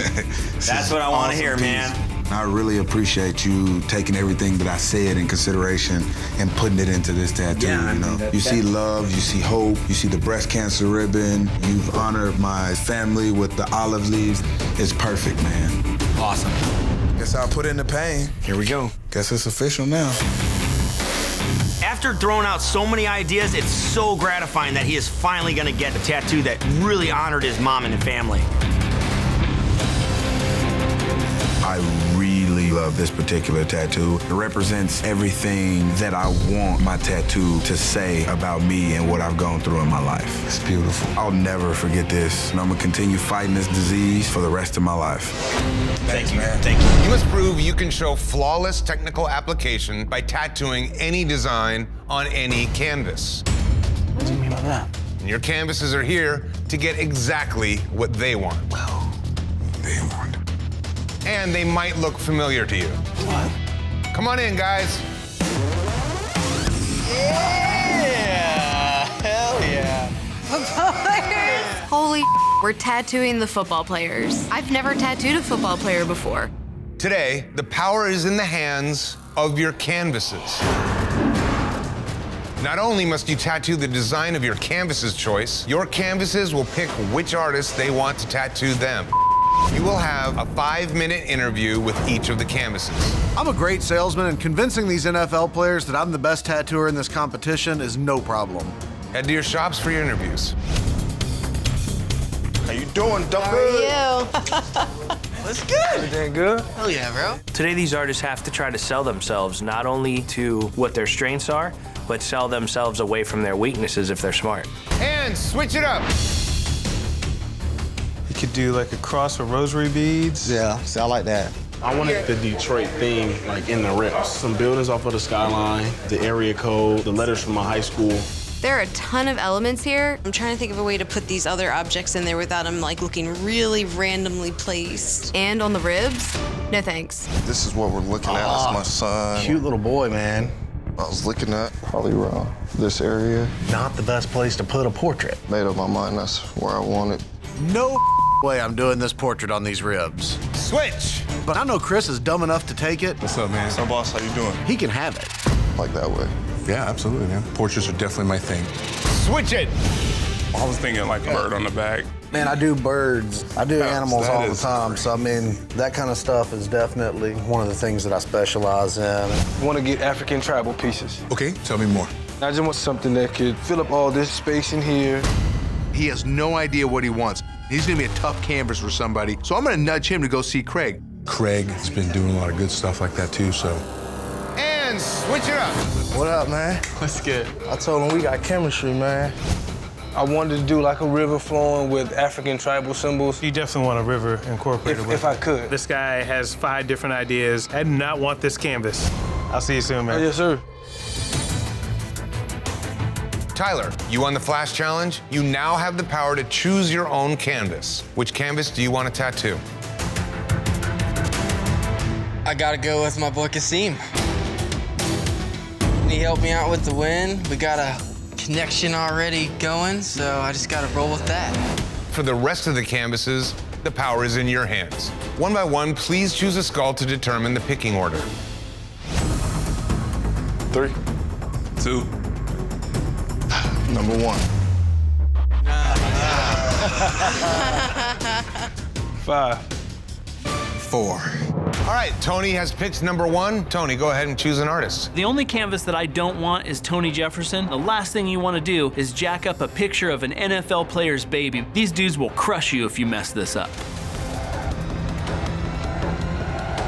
That's what I want to hear, man. I really appreciate you taking everything that I said in consideration and putting it into this tattoo. Yeah, you know, you see love, you see hope, you see the breast cancer ribbon. You've honored my family with the olive leaves. It's perfect, man. Awesome. Guess I'll put in the pain. Here we go. Guess it's official now. After throwing out so many ideas, it's so gratifying that he is finally gonna get the tattoo that really honored his mom and family. I really love this particular tattoo. It represents everything that I want my tattoo to say about me and what I've gone through in my life. It's beautiful. I'll never forget this, and I'm gonna continue fighting this disease for the rest of my life. Thank you, man. Thank you. You must prove you can show flawless technical application by tattooing any design on any canvas. What do you mean by that? And your canvases are here to get exactly what they want. Well, they want. And they might look familiar to you. What? Come on in, guys. Yeah! Hell yeah. Football players? Holy we're tattooing the football players. I've never tattooed a football player before. Today, the power is in the hands of your canvases. Not only must you tattoo the design of your canvas's choice, your canvases will pick which artist they want to tattoo them. You will have a 5-minute interview with each of the canvases. I'm a great salesman, and convincing these NFL players that I'm the best tattooer in this competition is no problem. Head to your shops for your interviews. How you doing, How are you? What's good? Everything good? Hell yeah, bro. Today, these artists have to try to sell themselves not only to what their strengths are, but sell themselves away from their weaknesses if they're smart. And switch it up. You could do like a cross with rosary beads. Yeah, see, I like that. I wanted the Detroit theme, like in the rips. Some buildings off of the skyline, the area code, the letters from my high school. There are a ton of elements here. I'm trying to think of a way to put these other objects in there without them like looking really randomly placed. And on the ribs, no thanks. This is what we're looking at. That's my son. Cute little boy, man. I was looking at probably around this area. Not the best place to put a portrait. Made up my mind that's where I want it. No way I'm doing this portrait on these ribs. Switch! But I know Chris is dumb enough to take it. What's up, man? So, boss, how you doing? He can have it. Like that way. Yeah, absolutely, man. Portraits are definitely my thing. Switch it! I was thinking like a bird on the back. Man, I do birds. I do animals that all the is time. great. So, I mean, that kind of stuff is definitely one of the things that I specialize in. I want to get African tribal pieces. Okay, tell me more. I just want something that could fill up all this space in here. He has no idea what he wants. He's gonna be a tough canvas for somebody, so I'm gonna nudge him to go see Craig. Craig has been doing a lot of good stuff like that too, so. And switch it up. What up, man? What's good? I told him we got chemistry, man. I wanted to do like a river flowing with African tribal symbols. You definitely want a river incorporated with If I could. This guy has 5 different ideas. I do not want this canvas. I'll see you soon, man. Oh, yes, sir. Tyler, you won the Flash Challenge. You now have the power to choose your own canvas. Which canvas do you want to tattoo? I gotta go with my boy Kasim. He helped me out with the win. We got a connection already going, so I just gotta roll with that. For the rest of the canvases, the power is in your hands. One by one, please choose a skull to determine the picking order. 3, 2. Number 1. 5. 4. All right, Tony has picked number 1. Tony, go ahead and choose an artist. The only canvas that I don't want is Tony Jefferson. The last thing you want to do is jack up a picture of an NFL player's baby. These dudes will crush you if you mess this up.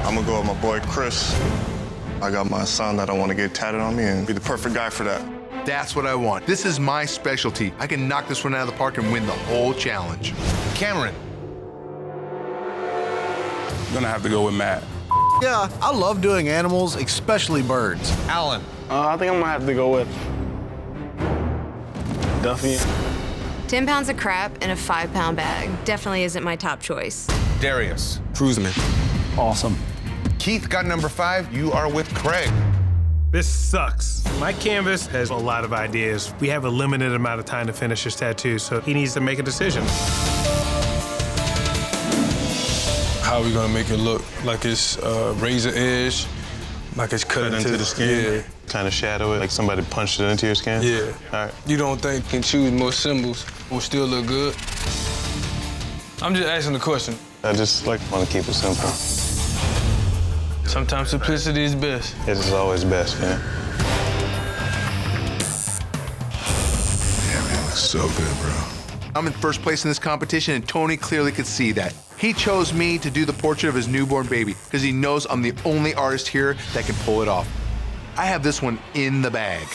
I'm gonna go with my boy Chris. I got my son that I want to get tatted on me and be the perfect guy for that. That's what I want. This is my specialty. I can knock this one out of the park and win the whole challenge. Cameron. I'm gonna have to go with Matt. Yeah, I love doing animals, especially birds. Alan. I think I'm gonna have to go with Duffy. 10 pounds of crap in a 5-pound bag. Definitely isn't my top choice. Darius. Cruiseman. Awesome. Keith got number 5. You are with Craig. This sucks. My canvas has a lot of ideas. We have a limited amount of time to finish his tattoo, so he needs to make a decision. How are we gonna make it look like it's razor edge, like it's cut into the skin? Yeah. Kind of shadow it, like somebody punched it into your skin? Yeah. All right. You don't think you can choose more symbols will still look good? I'm just asking the question. I just want to keep it simple. Sometimes simplicity is best. It is always best, man. So good, bro. I'm in first place in this competition, and Tony clearly could see that. He chose me to do the portrait of his newborn baby because he knows I'm the only artist here that can pull it off. I have this one in the bag.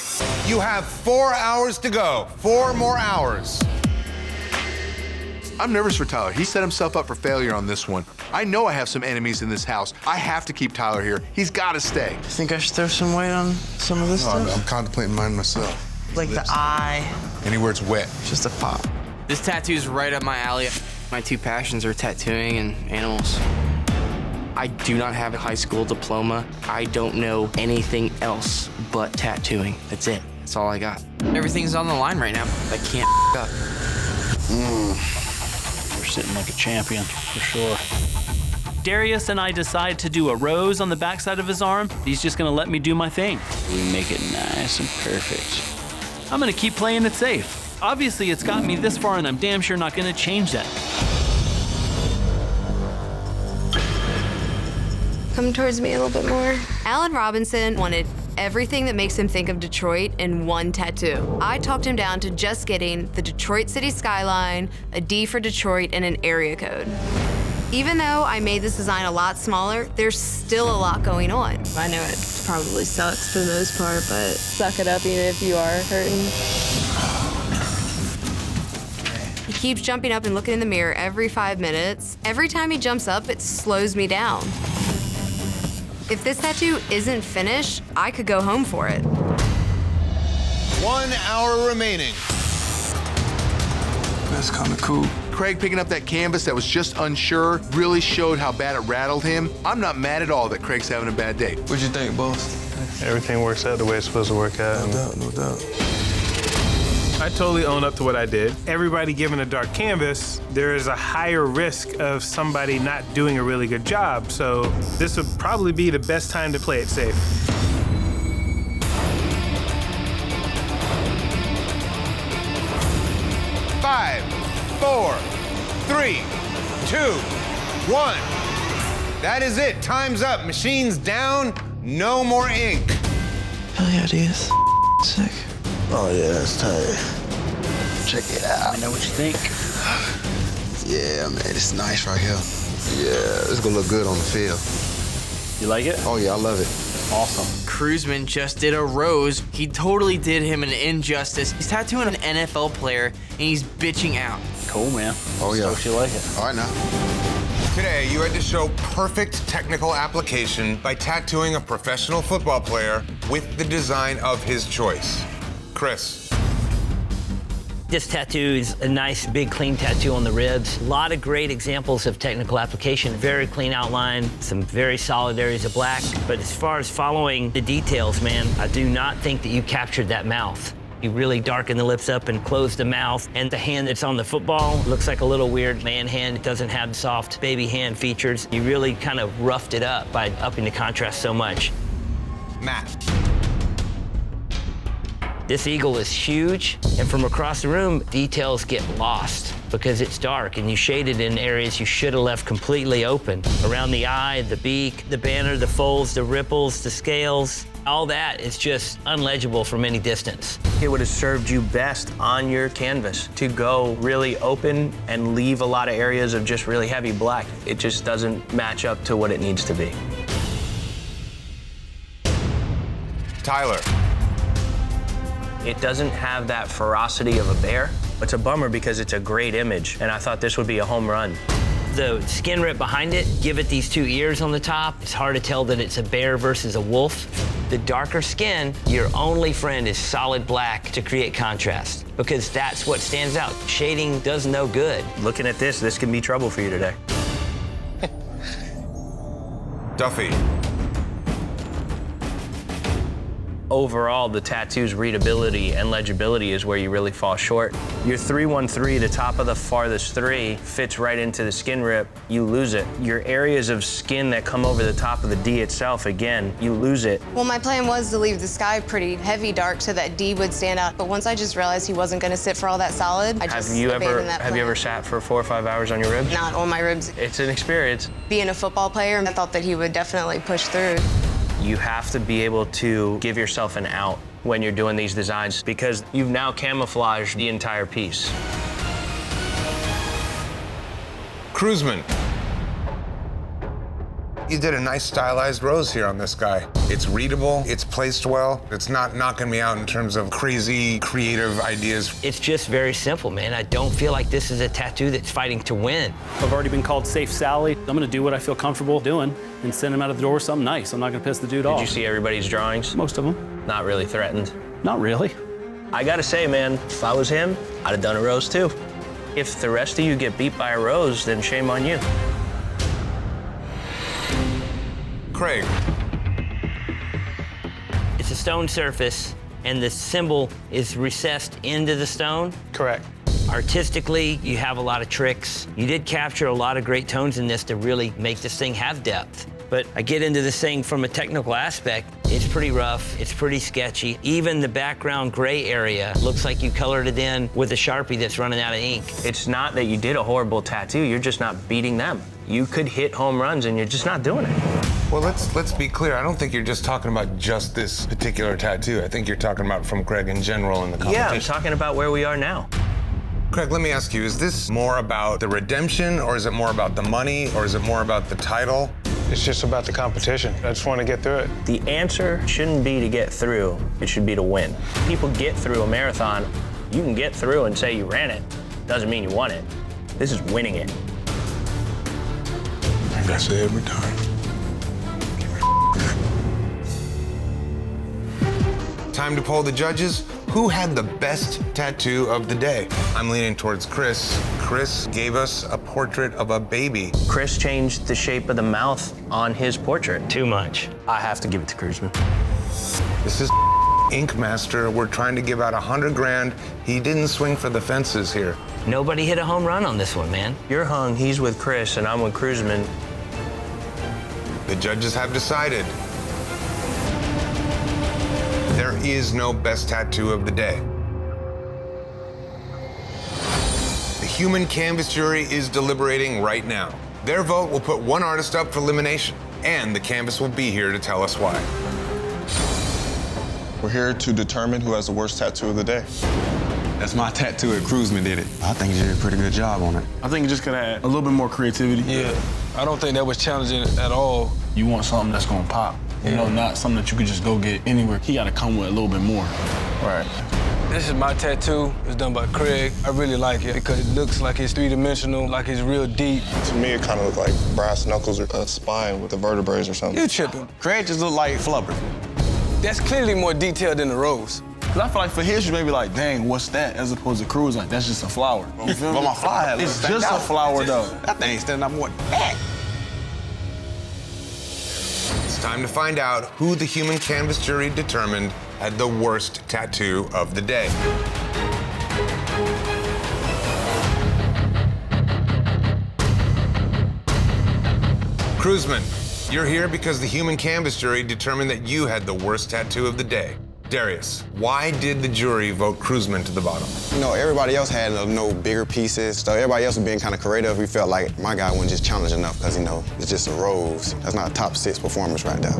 You have 4 hours to go. 4 more hours. I'm nervous for Tyler. He set himself up for failure on this one. I know I have some enemies in this house. I have to keep Tyler here. He's got to stay. I think I should throw some weight on some of this stuff. I'm contemplating mine myself. Like the eye. Anywhere it's wet. Just a pop. This tattoo's right up my alley. My two passions are tattooing and animals. I do not have a high school diploma. I don't know anything else but tattooing. That's it. That's all I got. Everything's on the line right now. I can't up. You're sitting like a champion, for sure. Darius and I decide to do a rose on the backside of his arm. He's just gonna let me do my thing. We make it nice and perfect. I'm gonna keep playing it safe. Obviously, it's got me this far, and I'm damn sure not gonna change that. Come towards me a little bit more. Allen Robinson wanted everything that makes him think of Detroit in one tattoo. I talked him down to just getting the Detroit city skyline, a D for Detroit, and an area code. Even though I made this design a lot smaller, there's still a lot going on. I know it probably sucks for the most part, but suck it up even if you are hurting. He keeps jumping up and looking in the mirror every 5 minutes. Every time he jumps up, it slows me down. If this tattoo isn't finished, I could go home for it. 1 hour remaining. That's kind of cool. Craig picking up that canvas that was just unsure really showed how bad it rattled him. I'm not mad at all that Craig's having a bad day. What'd you think, boss? Everything works out the way it's supposed to work out. No doubt, no doubt. I totally own up to what I did. Everybody given a dark canvas, there is a higher risk of somebody not doing a really good job. So this would probably be the best time to play it safe. Five, 4, 3, 2, 1. That is it. Time's up. Machine's down. No more ink. Hell yeah, dude. That's sick. Oh yeah, that's tight. Check it out. Let me know what you think. Yeah, man, it's nice right here. Yeah, it's gonna look good on the field. You like it? Oh yeah, I love it. Awesome. Cruzman just did a rose. He totally did him an injustice. He's tattooing an NFL player, and he's bitching out. Cool, man. Oh yeah. Stoked you like it. All right now. Today, you had to show perfect technical application by tattooing a professional football player with the design of his choice. Chris. This tattoo is a nice, big, clean tattoo on the ribs. A lot of great examples of technical application. Very clean outline, some very solid areas of black. But as far as following the details, man, I do not think that you captured that mouth. You really darken the lips up and close the mouth. And the hand that's on the football looks like a little weird man hand. It doesn't have soft baby hand features. You really kind of roughed it up by upping the contrast so much. Matt. This eagle is huge, and from across the room, details get lost because it's dark, and you shaded in areas you should have left completely open. Around the eye, the beak, the banner, the folds, the ripples, the scales, all that is just unlegible from any distance. It would have served you best on your canvas to go really open and leave a lot of areas of just really heavy black. It just doesn't match up to what it needs to be. Tyler. It doesn't have that ferocity of a bear. It's a bummer because it's a great image, and I thought this would be a home run. The skin rip behind it, give it these two ears on the top. It's hard to tell that it's a bear versus a wolf. The darker skin, your only friend is solid black to create contrast because that's what stands out. Shading does no good. Looking at this can be trouble for you today. Duffy. Overall, the tattoo's readability and legibility is where you really fall short. Your 313, the top of the farthest 3, fits right into the skin rip, you lose it. Your areas of skin that come over the top of the D itself, again, you lose it. Well, my plan was to leave the sky pretty heavy dark so that D would stand out. But once I just realized he wasn't going to sit for all that solid, I just abandoned that plan. Have you ever sat for 4 or 5 hours on your ribs? Not on my ribs. It's an experience. Being a football player, I thought that he would definitely push through. You have to be able to give yourself an out when you're doing these designs because you've now camouflaged the entire piece. Cruzman. You did a nice stylized rose here on this guy. It's readable, it's placed well. It's not knocking me out in terms of crazy creative ideas. It's just very simple, man. I don't feel like this is a tattoo that's fighting to win. I've already been called Safe Sally. I'm gonna do what I feel comfortable doing and send him out of the door with something nice. I'm not gonna piss the dude off. Did you see everybody's drawings? Most of them. Not really threatened. Not really. I gotta say, man, if I was him, I'd have done a rose too. If the rest of you get beat by a rose, then shame on you. Craig. It's a stone surface, and the symbol is recessed into the stone. Correct. Artistically, you have a lot of tricks. You did capture a lot of great tones in this to really make this thing have depth. But I get into this thing from a technical aspect. It's pretty rough, it's pretty sketchy. Even the background gray area looks like you colored it in with a Sharpie that's running out of ink. It's not that you did a horrible tattoo, you're just not beating them. You could hit home runs and you're just not doing it. Well, let's be clear. I don't think you're just talking about just this particular tattoo. I think you're talking about from Craig in general in the competition. Yeah, I'm talking about where we are now. Craig, let me ask you, is this more about the redemption, or is it more about the money, or is it more about the title? It's just about the competition. I just want to get through it. The answer shouldn't be to get through, it should be to win. People get through a marathon. You can get through and say you ran it. Doesn't mean you won it. This is winning it. Like I say every time. Time to poll the judges. Who had the best tattoo of the day? I'm leaning towards Chris. Chris gave us a portrait of a baby. Chris changed the shape of the mouth on his portrait. Too much. I have to give it to Cruzman. This is Ink Master. We're trying to give out 100 grand. He didn't swing for the fences here. Nobody hit a home run on this one, man. You're hung, he's with Chris, and I'm with Cruzman. The judges have decided. There is no best tattoo of the day. The human canvas jury is deliberating right now. Their vote will put one artist up for elimination, and the canvas will be here to tell us why. We're here to determine who has the worst tattoo of the day. That's my tattoo at Cruzman did it. I think you did a pretty good job on it. I think you just could add a little bit more creativity. Yeah, I don't think that was challenging at all. You want something that's gonna pop. You know, not something that you could just go get anywhere. He gotta come with a little bit more. Right. This is my tattoo. It's done by Craig. I really like it because it looks like it's three-dimensional, like it's real deep. To me, it kind of looked like brass knuckles or a spine with the vertebrae or something. You tripping. Craig just look like flubber. That's clearly more detailed than the rose. Cause I feel like for his, you may be like, dang, what's that? As opposed to Cruz, like, that's just a flower. You feel me? But my flower hat It's just a flower, though. That thing standing up more than that. It's time to find out who the human canvas jury determined had the worst tattoo of the day. Cruzman, you're here because the human canvas jury determined that you had the worst tattoo of the day. Darius, why did the jury vote Cruzman to the bottom? You know, everybody else had no bigger pieces, so everybody else was being kind of creative. We felt like my guy wasn't just challenged enough because, you know, it's just a rose. That's not a top 6 performance right there.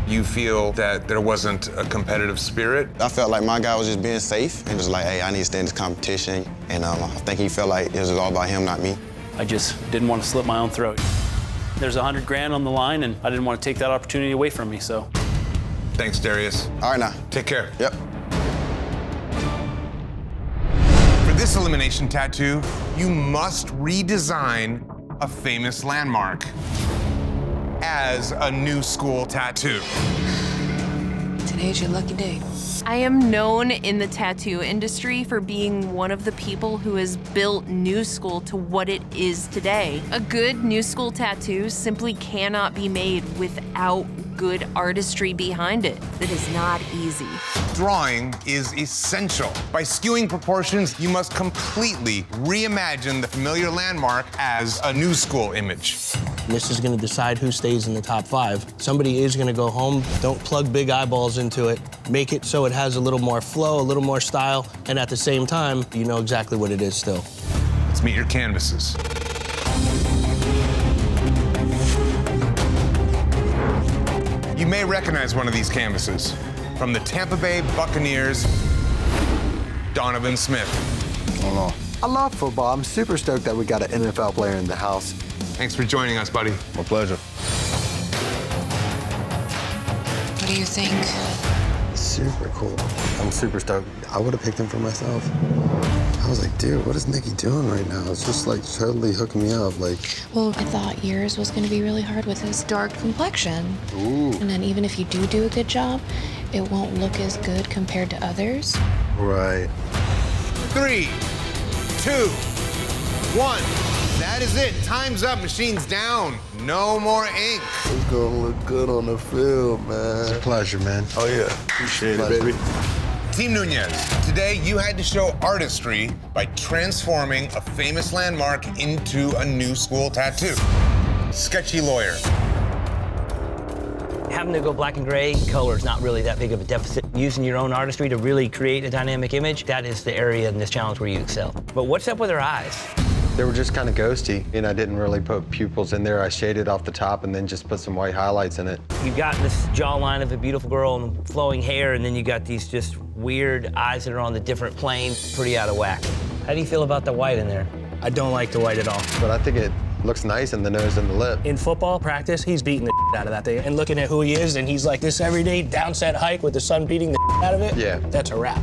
You feel that there wasn't a competitive spirit? I felt like my guy was just being safe and just like, hey, I need to stay in this competition. And I think he felt like it was all about him, not me. I just didn't want to slit my own throat. There's 100 grand on the line, and I didn't want to take that opportunity away from me, so. Thanks, Darius. All right, now. Take care. Yep. For this elimination tattoo, you must redesign a famous landmark as a new school tattoo. Today's your lucky day. I am known in the tattoo industry for being one of the people who has built New School to what it is today. A good New School tattoo simply cannot be made without good artistry behind it. It is not easy. Drawing is essential. By skewing proportions, you must completely reimagine the familiar landmark as a new school image. This is gonna decide who stays in the top 5. Somebody is gonna go home. Don't plug big eyeballs into it. Make it so it has a little more flow, a little more style, and at the same time, you know exactly what it is still. Let's meet your canvases. You may recognize one of these canvases. From the Tampa Bay Buccaneers, Donovan Smith. I love football. I'm super stoked that we got an NFL player in the house. Thanks for joining us, buddy. My pleasure. What do you think? Super cool. I'm super stoked. I would have picked him for myself. I was like, dude, what is Nikki doing right now? It's just like totally hooking me up. Like, Well, I thought yours was going to be really hard with his dark complexion. ooh. And then even if you do a good job, it won't look as good compared to others. Right. 3, 2, 1. That is it. Time's up. Machine's down. No more ink. It's gonna look good on the field, man. It's a pleasure, man. Oh, yeah. Appreciate it, baby. Team Nunez, today you had to show artistry by transforming a famous landmark into a new school tattoo. Sketchy Lawyer. Having to go black and gray, color is not really that big of a deficit. Using your own artistry to really create a dynamic image, that is the area in this challenge where you excel. But what's up with her eyes? They were just kind of ghosty, and I didn't really put pupils in there. I shaded off the top and then just put some white highlights in it. You've got this jawline of a beautiful girl and flowing hair, and then you got these just weird eyes that are on the different plane, pretty out of whack. How do you feel about the white in there? I don't like the white at all. But I think it looks nice in the nose and the lip. In football practice, he's beating the out of that thing. And looking at who he is, and he's like this every day, downset hike with the sun beating the out of it. Yeah. That's a wrap.